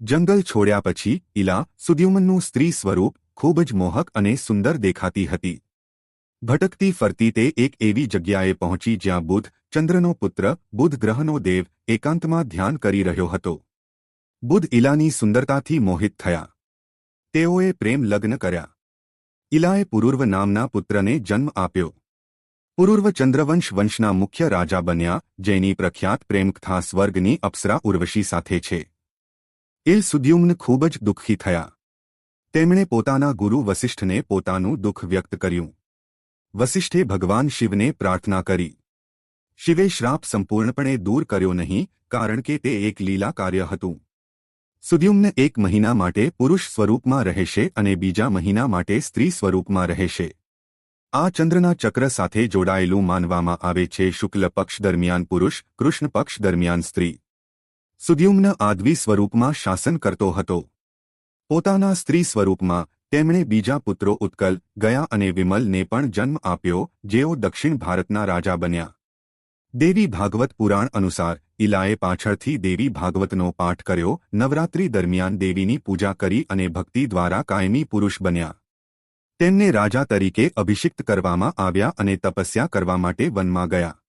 જંગલ છોડ્યા પછી ઇલા સુદ્યુમ્નનું સ્ત્રી સ્વરૂપ ખૂબ જ મોહક અને સુંદર દેખાતી હતી. ભટકતી ફરતી તે એક એવી જગ્યાએ પહોંચી જ્યાં બુધ, ચંદ્રનો પુત્ર, બુધ ગ્રહનો દેવ, એકાંતમાં ધ્યાન કરી રહ્યો હતો. બુધ ઇલાની સુંદરતાથી મોહિત થયા. તેઓએ પ્રેમ લગ્ન કર્યા. ઇલાએ પુરુર્વ નામના પુત્રને જન્મ આપ્યો. પુરુર્વ ચંદ્રવંશ વંશના મુખ્ય રાજા બન્યા, જેની પ્રખ્યાત પ્રેમકથા સ્વર્ગની અપ્સરા ઉર્વશી સાથે છે. ઇલ સુદ્યુમ્ન ખૂબ જ દુઃખી થયા. તેમણે પોતાના ગુરુ વસિષ્ઠને પોતાનું દુઃખ વ્યક્ત કર્યું. વસિષ્ઠે ભગવાન શિવને પ્રાર્થના કરી. શિવે શ્રાપ સંપૂર્ણપણે દૂર કર્યો નહીં, કારણ કે તે એક લીલા કાર્ય હતું. સુદ્યુમ્ન 1 મહિના માટે પુરુષ સ્વરૂપમાં રહેશે અને બીજા મહિના માટે સ્ત્રી સ્વરૂપમાં રહેશે. આ ચંદ્રના ચક્ર સાથે જોડાયેલું માનવામાં આવે છે. શુક્લ પક્ષ દરમિયાન પુરુષ, કૃષ્ણ પક્ષ દરમિયાન સ્ત્રી. સુદ્યુમ્ન આદિ સ્વરૂપમાં શાસન કરતો હતો. પોતાના સ્ત્રી સ્વરૂપમાં તેમણે બીજા પુત્રો ઉત્કલ, ગયા અને વિમલને પણ જન્મ આપ્યો, જેઓ દક્ષિણ ભારતના રાજા બન્યા. દેવી ભાગવત પુરાણ અનુસાર ઇલાએ પાછળથી દેવી ભાગવતનો પાઠ કર્યો, નવરાત્રિ દરમિયાન દેવીની પૂજા કરી અને ભક્તિ દ્વારા કાયમી પુરુષ બન્યા. તેમને રાજા તરીકે અભિષિક્ત કરવામાં આવ્યા અને તપસ્યા કરવા માટે વનમાં ગયા.